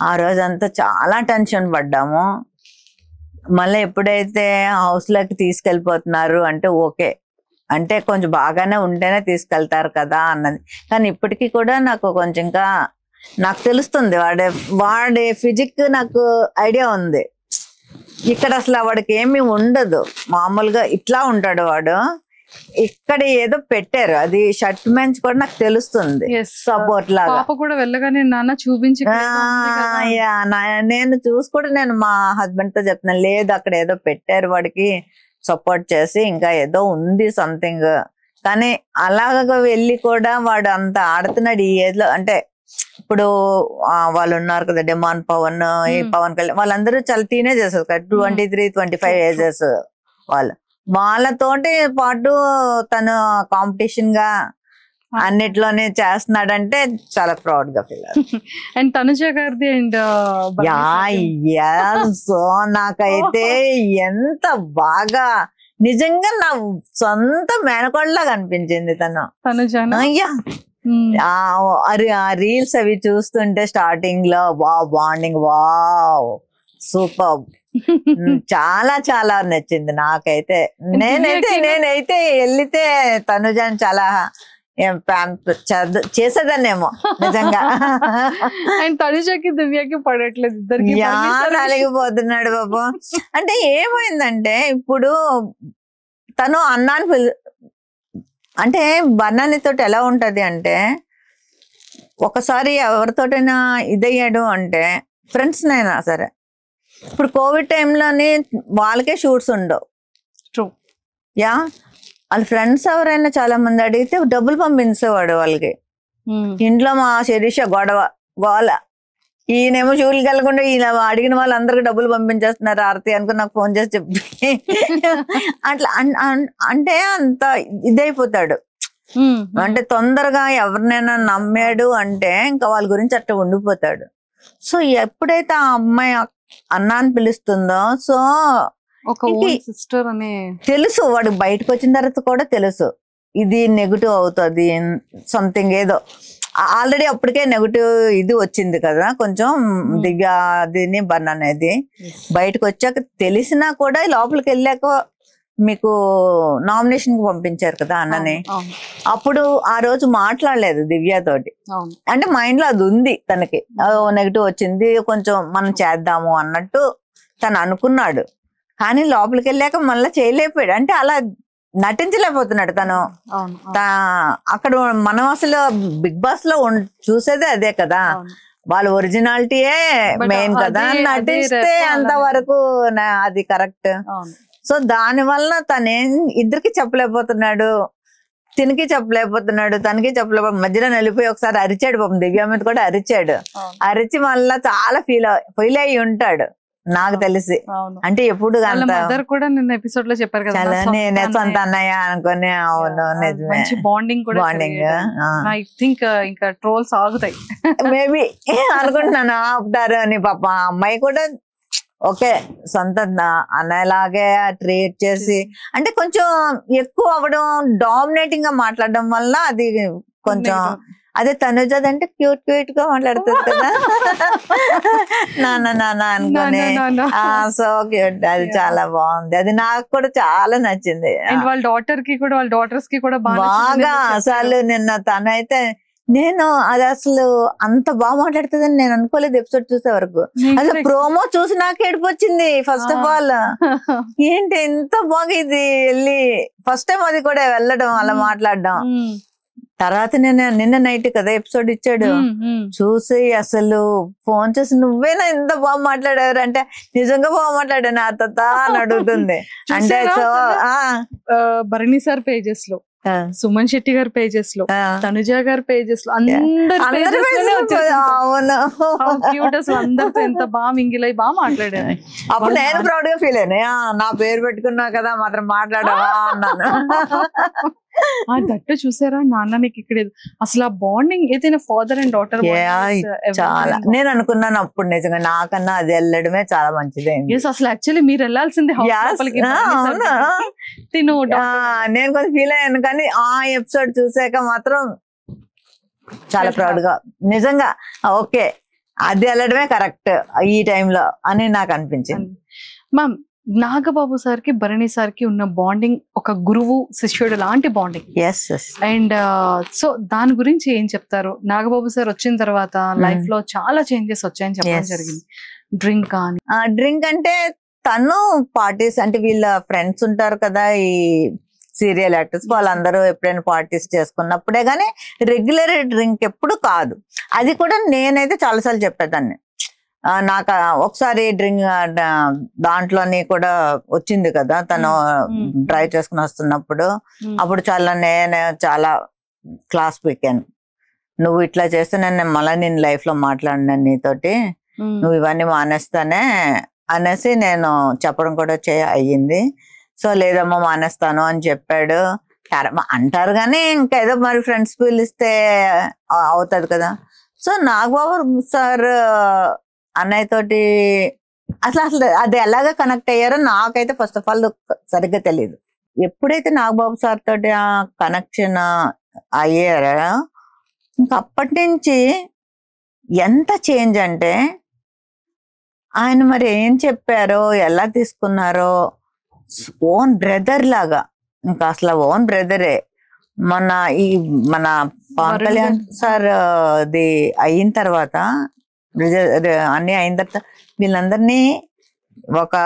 ఆ రోజంతా చాలా టెన్షన్ పడ్డాము. మళ్ళీ ఎప్పుడైతే హౌస్ లోకి తీసుకెళ్ళిపోతున్నారు అంటే ఓకే అంటే కొంచెం బాగానే ఉంటేనే తీసుకెళ్తారు కదా అన్నది. కానీ ఇప్పటికీ కూడా నాకు కొంచెం ఇంకా నాకు తెలుస్తుంది వాడి ఫిజిక్ నాకు ఐడియా ఉంది. ఇక్కడ అసలు వాడికి ఏమి ఉండదు, మామూలుగా ఇట్లా ఉంటాడు వాడు. ఇక్కడ ఏదో పెట్టారు, అది షర్ట్ మెంచ్ కూడా నాకు తెలుస్తుంది, సపోర్ట్ లాగా. పాప కూడా వెళ్ళగానే నాన్న చూపించి నేను చూసి కూడా నేను మా హస్బెండ్ తో చెప్తున్నాను, లేదు అక్కడ ఏదో పెట్టారు వాడికి సపోర్ట్ చేసి, ఇంకా ఏదో ఉంది సంథింగ్. కానీ అలాగ వెళ్ళి కూడా వాడు అంత ఆడుతున్నాడు ఈ ఏజ్ లో. అంటే ఇప్పుడు వాళ్ళు ఉన్నారు కదా, డిమాండ్ పవన్, ఈ పవన్ కళ్యాణ్, వాళ్ళందరూ చాలా టీనేజర్స్ కదా, 23-25 ఏజెస్ వాళ్ళు. వాళ్ళతోటి పాటు తను కాంపిటీషన్ గా అన్నిట్లోనే చేస్తున్నాడంటే చాలా ప్రౌడ్ గా ఫీల్ అవుతుంది. అండ్ తనుజ గారిది అండ్ సో నాకైతే ఎంత బాగా నిజంగా నా సొంత మేనకోడలాగా అనిపించింది తను. తనుజ ఆ రీల్స్ అవి చూస్తుంటే స్టార్టింగ్ లో బాండింగ్ సూపర్, చాలా చాలా నచ్చింది నాకైతే. నేనైతే వెళ్తే తనుజాని చాలా చేసేదాన్నేమో నిజంగా. అండ్ తనుజకి దివ్యకి పడట్లేదు, ఇద్దరికి అలిగిపోతున్నాడు బాబు. అంటే ఏమైందంటే ఇప్పుడు తను అన్నాన్ని అంటే బనానితో ఎలా ఉంటది అంటే, ఒకసారి ఎవరితోటైనా ఇదయ్యాడు అంటే ఫ్రెండ్స్ నైనా సరే, ఇప్పుడు కోవిడ్ టైంలోని వాళ్ళకే షూట్స్ ఉండవు. యా వాళ్ళ ఫ్రెండ్స్ ఎవరైనా చాలా మంది అడిగితే డబ్బులు పంపించేవాడు వాళ్ళకి. ఇంట్లో మా శిరీష గోల, ఈయనేమో షూట్కి వెళ్ళకుండా ఇలా అడిగిన వాళ్ళందరికీ డబ్బులు పంపించేస్తున్నారు ఆరతి అనుకుని నాకు ఫోన్ చేసి చెప్పి అట్లా అంటే అంత ఇదైపోతాడు. అంటే తొందరగా ఎవరినైనా నమ్మాడు అంటే ఇంకా వాళ్ళ గురించి అట్లా ఉండిపోతాడు. సో ఎప్పుడైతే ఆ అమ్మాయి అన్నాన్ని పిలుస్తుందో, సో సిస్టర్ అనే తెలుసు వాడికి, బయటకు వచ్చిన తర్వాత కూడా తెలుసు ఇది నెగిటివ్ అవుతుంది సంథింగ్ ఏదో. ఆల్రెడీ అప్పటికే నెగిటివ్ ఇది వచ్చింది కదా కొంచెం, దివ్యాదిని బన్ అనేది బయటకు వచ్చాక తెలిసినా కూడా లోపలికి వెళ్ళాక మీకు నామినేషన్ కి పంపించారు కదా అన్నని. అప్పుడు ఆ రోజు మాట్లాడలేదు దివ్యతోటి, అంటే మైండ్ లో అది ఉంది తనకి, నెగిటివ్ వచ్చింది కొంచెం మనం చేద్దాము అన్నట్టు తను అనుకున్నాడు. కానీ లోపలికి వెళ్ళాక మళ్ళీ చేయలేకపోయాడు, అంటే అలా నటించలేకపోతున్నాడు తను. అక్కడ మనం అసలు బిగ్ బాస్ లో చూసేదే అదే కదా, వాళ్ళ ఒరిజినాలిటీయే మెయిన్ కదా, నటిస్తే అంతవరకు అది కరెక్ట్. సో దాని వల్ల తనేం ఇద్దరికి చెప్పలేకపోతున్నాడు, తినికి చెప్పలేకపోతున్నాడు, తనకి చెప్పలేకపోతే మధ్యలో నిలిపోయి ఒకసారి అరిచాడు పాపం, దివ్య మీద కూడా అరిచాడు. అరిచి మళ్ళా చాలా ఫీల్ అయ్యి ఉంటాడు నాకు తెలిసి. అంటే ఎప్పుడు కూడా నిన్న ఎపిసోడ్ లో చెప్పారు కదా, నేనే సొంత అన్నయ్య అనుకుని. అవును నిజమే, బాండింగ్ బాండింగ్. ఐ థింక్ ఇంకా ట్రోల్స్ ఆగుతాయి మేబీ అనుకుంటున్నాను, ఆపుతారు అని. పాప అమ్మాయి కూడా ఓకే సొంత అన్నలాగే ట్రీట్ చేసి, అంటే కొంచెం ఎక్కువ అవ్వడం, డామినేటింగ్ గా మాట్లాడడం వల్ల అది కొంచెం. అదే తనుజ అంటే క్యూట్ గా మాట్లాడుతుంది కదా, నాన్న అనుకుని. సో క్యూట్, అది చాలా బాగుంది, అది నాకు కూడా చాలా నచ్చింది. వాళ్ళ డాటర్స్ కి కూడా బాగా అసలు నిన్న తనైతే నేను అది అసలు అంత బాగా మాట్లాడుతుందని నేను అనుకోలేదు ఎపిసోడ్ చూసే వరకు. అసలు ప్రోమో చూసి నాకు ఏడిపోచ్చింది. ఫస్ట్ ఆఫ్ ఆల్ ఏంటి ఎంత బాగా ఇది వెళ్ళి ఫస్ట్ టైం అది కూడా వెళ్ళడం అలా మాట్లాడడం. తర్వాత నిన్న నైట్ కదా ఎపిసోడ్ ఇచ్చాడు, చూసి అసలు ఫోన్ చేసి నువ్వేనా ఇంత బాగా మాట్లాడారు అంటే, నిజంగా బాగా మాట్లాడాను ఆ తాత అని అడుగుతుంది. అంటే సో భరణి సార్ పేజెస్ లో, సుమన్ శెట్టి గారి పేజెస్ లో, తనుజ గారి పేజెస్ లో, అందరితో ఎంత బాగా మింగిలై బాగా మాట్లాడాను. అప్పుడు నేను ప్రౌడ్ గా ఫీల్ అయినా, నా పేరు పెట్టుకున్నా కదా మాత్రం మాట్లాడవా అన్నాను. దట్టు చూసారా నాన్న నీకు ఇక్కడ అసలు ఆ బాండింగ్ ఏదైనా ఫాదర్ అండ్ డాటర్ చాలా. నేను అనుకున్నాను అప్పుడు నిజంగా నాకన్నా అది వెళ్ళడమే చాలా మంచిది. అసలు యాక్చువల్లీ మీరు వెళ్ళాల్సింది. నేను కొంచెం ఫీల్ అయ్యాను, కానీ ఆ ఎపిసోడ్ చూసాక మాత్రం చాలా ప్రౌడ్ గా నిజంగా ఓకే అది వెళ్ళడమే కరెక్ట్ ఈ టైంలో అని నాకు అనిపించింది. మ్యామ్, నాగబాబు సార్ కి భరణి సార్ కి ఉన్న బాండింగ్ ఒక గురువు శిష్యుడు లాంటి బాండింగ్. అండ్ సో దాని గురించి ఏం చెప్తారు? నాగబాబు సార్ వచ్చిన తర్వాత లైఫ్ లో చాలా చేంజెస్ వచ్చాయని చెప్పడం జరిగింది. డ్రింక్ కానీ డ్రింక్ అంటే తను పార్టీస్ అంటే వీళ్ళ ఫ్రెండ్స్ ఉంటారు కదా ఈ సీరియల్ యాక్టర్స్, వాళ్ళందరూ ఎప్పుడైనా పార్టీస్ చేసుకున్నప్పుడే గానీ రెగ్యులర్ డ్రింక్ ఎప్పుడు కాదు. అది కూడా నేనైతే చాలాసార్లు చెప్పేదాన్ని. నాకు ఒకసారి డ్రింక్ దాంట్లోని కూడా వచ్చింది కదా తను డ్రైవ్ చేసుకుని వస్తున్నప్పుడు, అప్పుడు నేను చాలా క్లాస్ పీకాను. నువ్వు ఇట్లా చేస్తే నేను మళ్ళీ నేను లైఫ్ లో మాట్లాడినాను నీతోటి, నువ్వు ఇవన్నీ మానేస్తానే అనేసి నేను చెప్పడం కూడా అయ్యింది. సో లేదమ్మా మానేస్తాను అని చెప్పాడు. అంటారు కానీ ఇంకా ఏదో మరి ఫ్రెండ్స్ పిలిస్తే అవుతుంది కదా. సో నాగబాబు సార్ అన్నయ్య తోటి అసలు అది ఎలాగ కనెక్ట్ అయ్యారో నాకైతే ఫస్ట్ ఆఫ్ ఆల్ సరిగ్గా తెలియదు. ఎప్పుడైతే నాగబాబు సార్ తోటి ఆ కనెక్షన్ అయ్యారో ఇంకా అప్పటి నుంచి ఎంత చేంజ్ అంటే ఆయన మరి ఏం చెప్పారో ఎలా తీసుకున్నారో ఓన్ బ్రదర్ లాగా, ఇంకా అసలు ఓన్ బ్రదరే. మన పవన్ కళ్యాణ్ సార్ అది అయిన తర్వాత అన్ని అయిన తర్వాత వీళ్ళందరినీ ఒక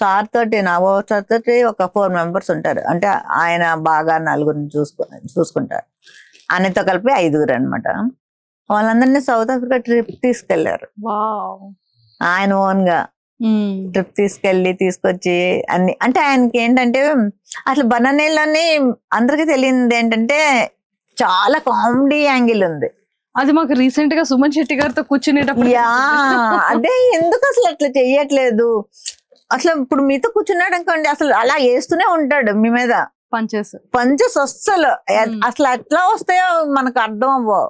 సార్ తోటి నాగబాబు సార్ తోటి ఒక 4 members ఉంటారు. అంటే ఆయన బాగా 4 చూసుకుంటారు. ఆయనతో కలిపి 5 అనమాట. వాళ్ళందరినీ సౌత్ ఆఫ్రికా ట్రిప్ తీసుకెళ్లారు. ఆయన ఓన్ గా ట్రిప్ తీసుకొచ్చి అన్ని. అంటే ఆయనకి ఏంటంటే అసలు బనానాలోని అందరికి తెలియదు ఏంటంటే చాలా కామెడీ యాంగిల్ ఉంది. అది మాకు రీసెంట్ గా సుమన్ శెట్టి గారితో కూర్చునేటప్పుడు అదే ఎందుకు అసలు అట్లా చెయ్యట్లేదు. అసలు ఇప్పుడు మీతో కూర్చున్నాడు అనుకోండి, అసలు అలా వేస్తూనే ఉంటాడు మీ మీద పంచెస్ అస్సలు ఎట్లా వస్తాయో మనకు అర్థం అవ్వవు.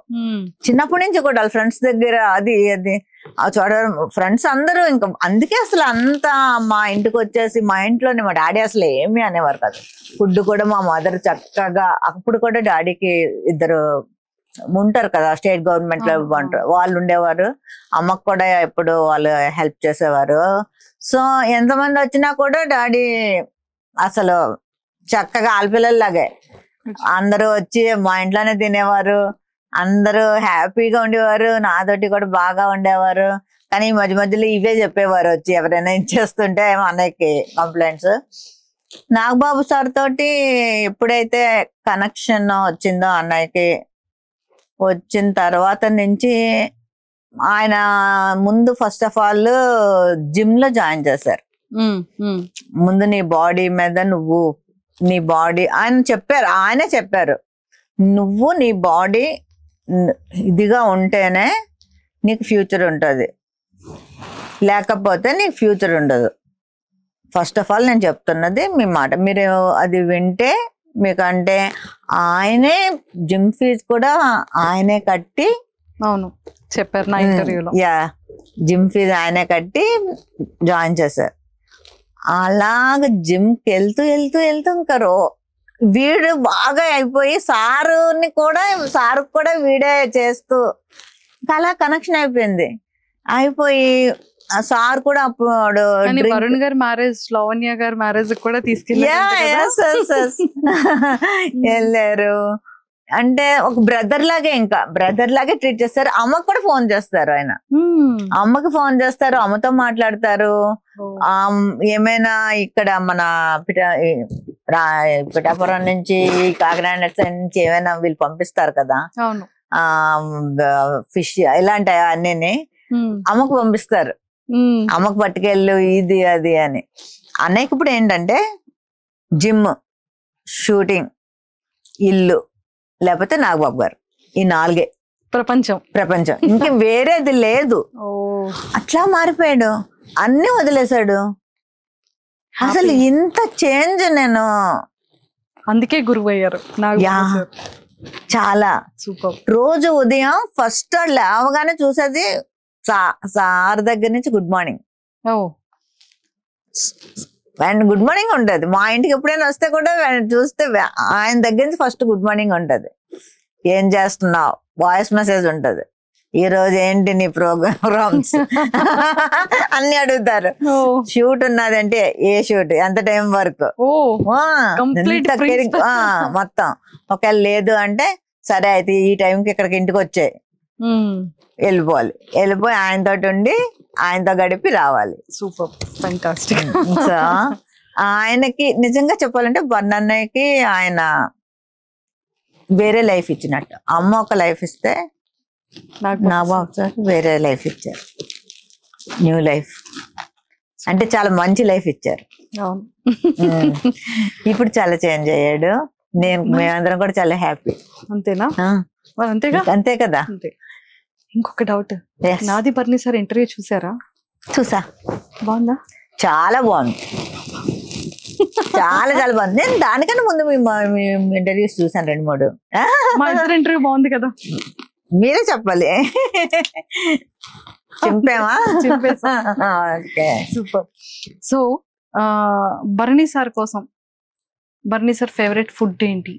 చిన్నప్పటి నుంచి కూడా ఫ్రెండ్స్ దగ్గర అది చూడడం ఫ్రెండ్స్ అందరూ ఇంకా అందుకే అసలు అంతా మా ఇంటికి వచ్చేసి మా ఇంట్లోనే మా డాడీ అసలు ఏమీ అనేవారు కాదు. ఫుడ్ కూడా మా మదర్ చక్కగా, అప్పుడు కూడా డాడీకి 2 ఉంటారు కదా స్టేట్ గవర్నమెంట్ లో వాళ్ళు ఉండేవారు. అమ్మకు కూడా ఎప్పుడు వాళ్ళు హెల్ప్ చేసేవారు. సో ఎంతమంది వచ్చినా కూడా డాడీ అసలు చక్కగా ఆడపిల్లలాగే అందరూ వచ్చి మా ఇంట్లోనే తినేవారు. అందరూ హ్యాపీగా ఉండేవారు. నాతోటి కూడా బాగా ఉండేవారు. కానీ ఈ మధ్యలో ఇవే చెప్పేవారు వచ్చి ఎవరైనా ఇచ్చేస్తుంటే అన్నయ్యకి కంప్లైంట్స్. నాగబాబు సార్ తోటి ఎప్పుడైతే కనెక్షన్ వచ్చిందో అన్నయ్యకి, వచ్చిన తర్వాత నుంచి ఆయన ముందు ఫస్ట్ ఆఫ్ ఆల్ జిమ్ లో జాయిన్ చేశారు. ముందు నీ బాడీ మీద నీ బాడీ ఆయనే చెప్పారు నువ్వు నీ బాడీ ఇదిగా ఉంటేనే నీకు ఫ్యూచర్ ఉంటుంది, లేకపోతే నీకు ఫ్యూచర్ ఉండదు. ఫస్ట్ ఆఫ్ ఆల్ నేను చెప్తున్నది మీ మాట, మీరు అది వింటే మీకంటే ఆయనే జిమ్ ఫీజు కూడా ఆయనే కట్టి, అవును చెప్పారు నా ఇంటర్వ్యూలో, జిమ్ ఫీజు ఆయనే కట్టి జాయిన్ చేశారు. అలాగ జిమ్కి వెళ్తూ ఇంకా వీడు బాగా అయిపోయి సారు కూడా వీడే చేస్తూ అలా కనెక్షన్ అయిపోయింది. అయిపోయి సార్ కూడా అప్పుడు వరుణ్ గారి మ్యారేజ్, లావణ్య గారి మ్యారేజ్ కూడా వెళ్ళారు. అంటే ఒక బ్రదర్ లాగే ట్రీట్ చేస్తారు. అమ్మకు కూడా ఫోన్ చేస్తారు. ఆయన అమ్మకి ఫోన్ చేస్తారు, అమ్మతో మాట్లాడతారు. ఏమైనా ఇక్కడ మన పిఠాపురం నుంచి కాకినాడ నుంచి ఏమైనా వీళ్ళు పంపిస్తారు కదా ఫిష్ ఇలాంటి అన్నీ అమ్మకు పంపిస్తారు. అమ్మకు పట్టుకెళ్ళు ఇది అది అని. అన్నయ్యకి ఇప్పుడు ఏంటంటే జిమ్, షూటింగ్, ఇల్లు, లేకపోతే నాగబాబు గారు, ఈ 4 ప్రపంచం ఇంక వేరేది లేదు. అట్లా మారిపోయాడు, అన్ని వదిలేశాడు. అసలు ఇంత చేంజ్ నేను అందుకే గురువు అయ్యారు చాలా సూపర్. రోజు ఉదయం ఫస్ట్ లేవగానే చూసేది సార్ దగ్గర నుంచి good morning and good morning ఉంటది. మా ఇంటికి ఎప్పుడైనా వస్తే కూడా చూస్తే ఆయన దగ్గర నుంచి ఫస్ట్ గుడ్ మార్నింగ్ ఉంటది. ఏం చేస్తున్నావు, వాయిస్ మెసేజ్ ఉంటది. ఈ రోజు ఏంటి నీ ప్రోగ్రామ్స్ అన్ని అడుగుతారు. షూట్ ఉన్నదంటే ఏ షూట్, ఎంత టైం వరకు, మొత్తం. ఒకవేళ లేదు అంటే సరే అయితే ఈ టైంకి ఇక్కడికి ఇంటికి వచ్చాయి, వెళ్ళిపోవాలి, వెళ్ళిపోయి ఆయనతోటి ఉండి ఆయనతో గడిపి రావాలి. Super, fantastic. సో ఆయనకి నిజంగా చెప్పాలంటే బన్నన్నయ్యకి ఆయన వేరే లైఫ్ ఇచ్చినట్టు. అమ్మ ఒక లైఫ్ ఇస్తే నాగబాబు సార్ వేరే లైఫ్ ఇచ్చారు, న్యూ లైఫ్, అంటే చాలా మంచి లైఫ్ ఇచ్చారు. ఇప్పుడు చాలా చేంజ్ అయ్యాడు. మేమందరం కూడా చాలా హ్యాపీ. అంతేనా? అంతేగా, అంతే కదా. అంతే. ఇంకొక డౌట్, నాది బర్ని సార్ ఇంటర్వ్యూ చూసారా? చూసా, బాగుందా? చాలా బాగుంది, చాలా చాలా బాగుంది. నేను దానికన్నా ముందు మీ ఇంటర్వ్యూస్ చూసాను 2-3. మా ఇద్దరు ఇంటర్వ్యూ బాగుంది కదా, మీరే చెప్పాలి. చింపేమా? Okay, super. So Barni sir కోసం, బర్ని సార్ ఫేవరెట్ ఫుడ్ ఏంటి?